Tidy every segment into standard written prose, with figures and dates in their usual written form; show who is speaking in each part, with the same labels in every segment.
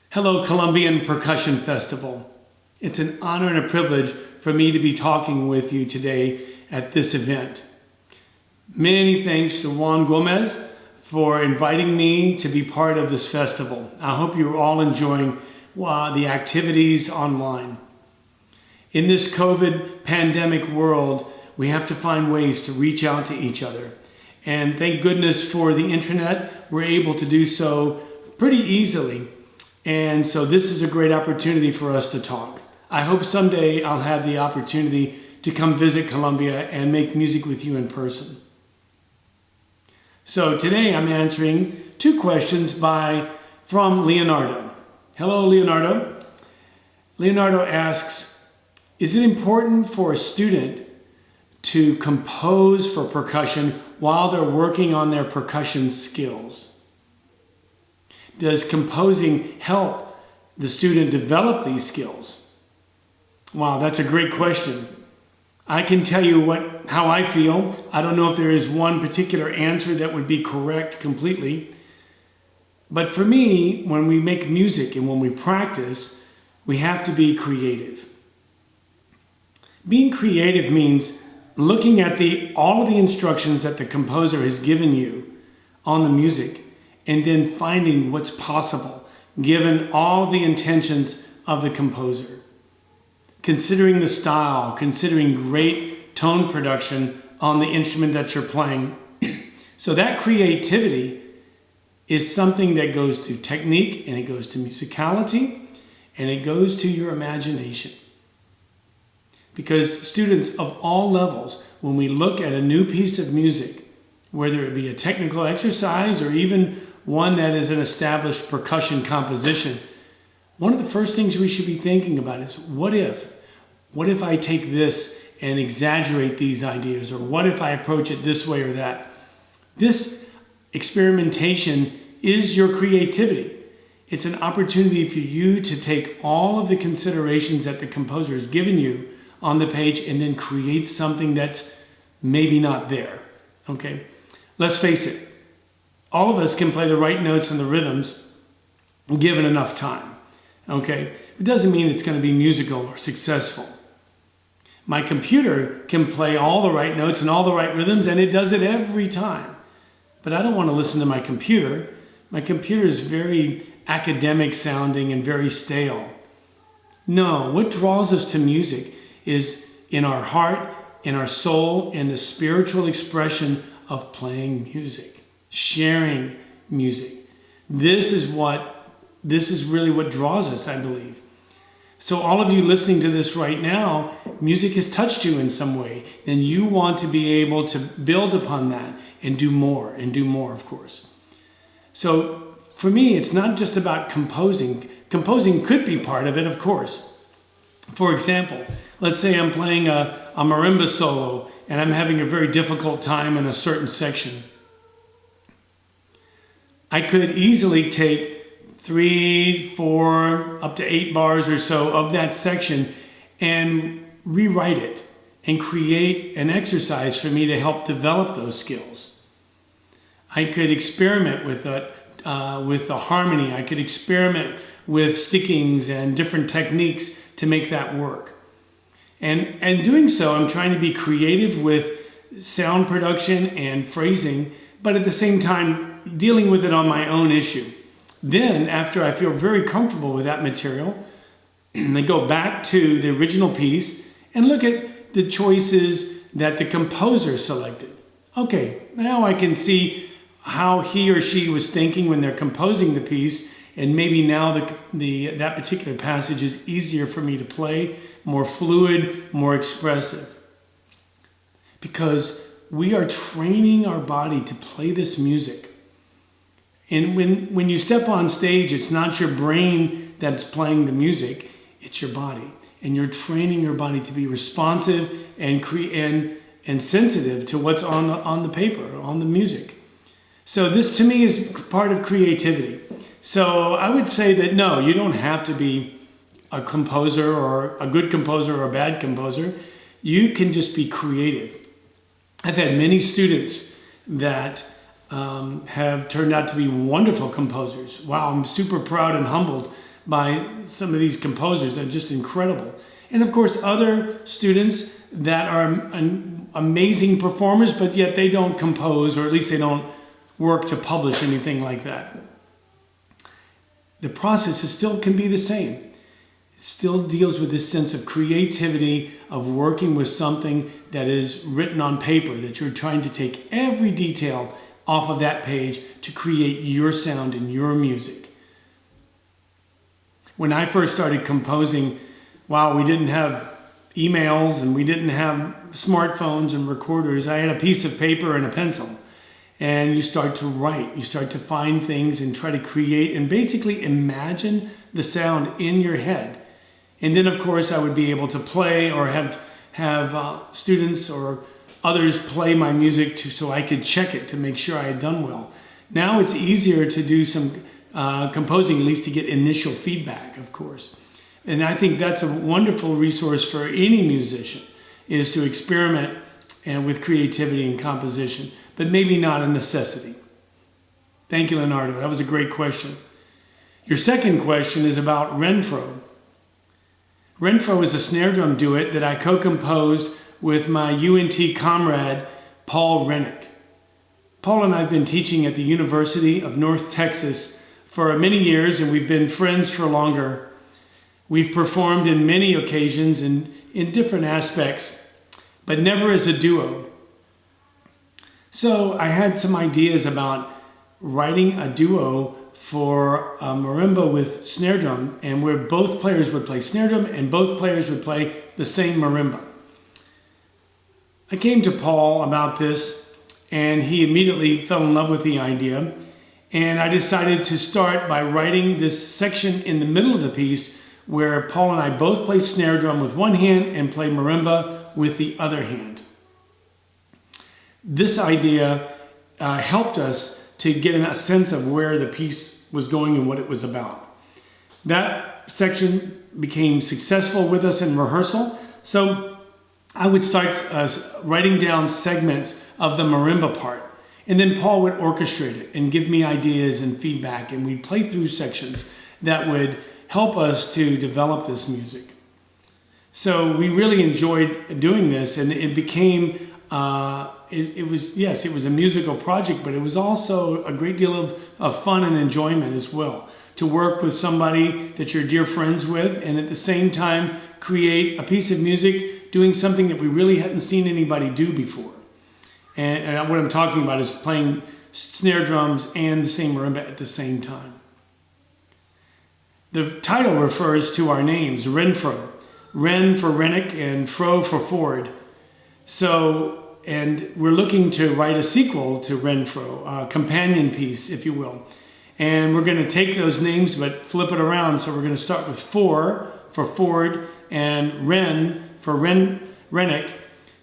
Speaker 1: Hello, Colombian Percussion Festival. It's an honor and a privilege for me to be talking with you today at this event. Many thanks to Jhon Gomez for inviting me to be part of this festival. I hope you're all enjoying the activities online. In this COVID pandemic world, we have to find ways to reach out to each other. And thank goodness for the internet, we're able to do so pretty easily. And so this is a great opportunity for us to talk. I hope someday I'll have the opportunity to come visit Colombia and make music with you in person. So today I'm answering two questions from Leonardo. Hello, Leonardo. Leonardo asks, is it important for a student to compose for percussion while they're working on their percussion skills? Does composing help the student develop these skills? Wow, that's a great question. I can tell you how I feel. I don't know if there is one particular answer that would be correct completely. But for me, when we make music and when we practice, we have to be creative. Being creative means looking at all of the instructions that the composer has given you on the music and then finding what's possible, given all the intentions of the composer. Considering the style, considering great tone production on the instrument that you're playing. So that creativity is something that goes to technique, and it goes to musicality, and it goes to your imagination. Because students of all levels, when we look at a new piece of music, whether it be a technical exercise or even one that is an established percussion composition, one of the first things we should be thinking about is, what if I take this and exaggerate these ideas? Or what if I approach it this way or that? This experimentation is your creativity. It's an opportunity for you to take all of the considerations that the composer has given you on the page and then create something that's maybe not there, okay? Let's face it. All of us can play the right notes and the rhythms given enough time, okay? It doesn't mean it's going to be musical or successful. My computer can play all the right notes and all the right rhythms, and it does it every time. But I don't want to listen to my computer. My computer is very academic sounding and very stale. No, what draws us to music is in our heart, in our soul, in the spiritual expression of playing music. Sharing music. This is really what draws us, I believe. So all of you listening to this right now, music has touched you in some way. Then you want to be able to build upon that and do more, of course. So for me, it's not just about composing. Composing could be part of it, of course. For example, let's say I'm playing a marimba solo and I'm having a very difficult time in a certain section. I could easily take 3, 4, up to 8 bars or so of that section and rewrite it and create an exercise for me to help develop those skills. I could experiment with the harmony. I could experiment with stickings and different techniques to make that work. And doing so, I'm trying to be creative with sound production and phrasing, but at the same time, dealing with it on my own issue. Then, after I feel very comfortable with that material, I go back to the original piece and look at the choices that the composer selected. Okay, now I can see how he or she was thinking when they're composing the piece, and maybe now that particular passage is easier for me to play, more fluid, more expressive. Because we are training our body to play this music. And when you step on stage, it's not your brain that's playing the music, it's your body. And you're training your body to be responsive and sensitive to what's on the paper, on the music. So this to me is part of creativity. So I would say that no, you don't have to be a composer or a good composer or a bad composer. You can just be creative. I've had many students that have turned out to be wonderful composers. Wow, I'm super proud and humbled by some of these composers that are just incredible. And of course, other students that are amazing performers, but yet they don't compose, or at least they don't work to publish anything like that. The process still can be the same. It still deals with this sense of creativity, of working with something that is written on paper, that you're trying to take every detail off of that page to create your sound and your music. When I first started composing, we didn't have emails and we didn't have smartphones and recorders. I had a piece of paper and a pencil. And you start to write, you start to find things and try to create and basically imagine the sound in your head. And then of course I would be able to play or have students or others play my music so I could check it to make sure I had done well. Now it's easier to do some composing, at least to get initial feedback, of course. And I think that's a wonderful resource for any musician, is to experiment with creativity and composition, but maybe not a necessity. Thank you, Leonardo. That was a great question. Your second question is about Renfro. Renfro is a snare drum duet that I co-composed with my UNT comrade, Paul Rennick. Paul and I have been teaching at the University of North Texas for many years, and we've been friends for longer. We've performed in many occasions and in different aspects, but never as a duo. So I had some ideas about writing a duo for a marimba with snare drum, and where both players would play snare drum and both players would play the same marimba. I came to Paul about this, and he immediately fell in love with the idea, and I decided to start by writing this section in the middle of the piece where Paul and I both play snare drum with one hand and play marimba with the other hand. This idea helped us to get a sense of where the piece was going and what it was about. That section became successful with us in rehearsal, so I would start writing down segments of the marimba part, and then Paul would orchestrate it and give me ideas and feedback, and we'd play through sections that would help us to develop this music. So we really enjoyed doing this, and it became it was a musical project, but it was also a great deal of fun and enjoyment as well, to work with somebody that you're dear friends with and at the same time create a piece of music doing something that we really hadn't seen anybody do before. And what I'm talking about is playing snare drums and the same marimba at the same time. The title refers to our names, Renfro. Ren for Rennick and Fro for Ford. And we're looking to write a sequel to Renfro, a companion piece, if you will. And we're going to take those names but flip it around. So we're going to start with for Ford and Ren for Rennick.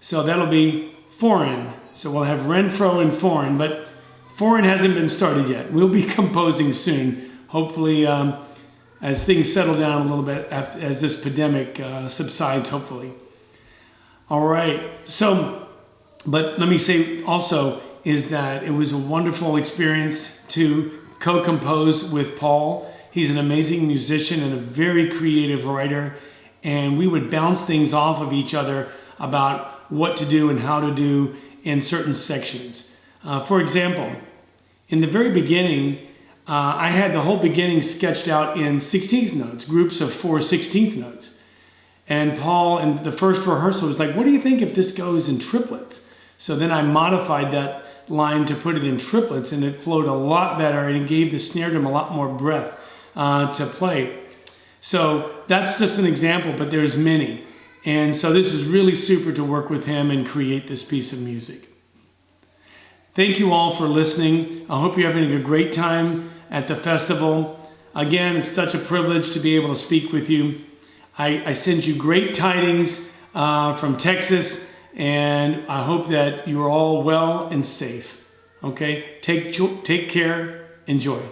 Speaker 1: So that'll be foreign. So we'll have Renfro and foreign, but foreign hasn't been started yet. We'll be composing soon, hopefully as things settle down a little bit as this pandemic subsides, hopefully. All right, but let me say also is that it was a wonderful experience to co-compose with Paul. He's an amazing musician and a very creative writer, and we would bounce things off of each other about what to do and how to do in certain sections. For example, in the very beginning, I had the whole beginning sketched out in 16th notes, groups of 4 16th notes. And Paul, in the first rehearsal, was like, what do you think if this goes in triplets? So then I modified that line to put it in triplets, and it flowed a lot better, and it gave the snare drum a lot more breath to play. So that's just an example, but there's many. And so this was really super to work with him and create this piece of music. Thank you all for listening. I hope you're having a great time at the festival. Again, it's such a privilege to be able to speak with you. I send you great tidings from Texas, and I hope that you're all well and safe. Okay? Take care. Enjoy.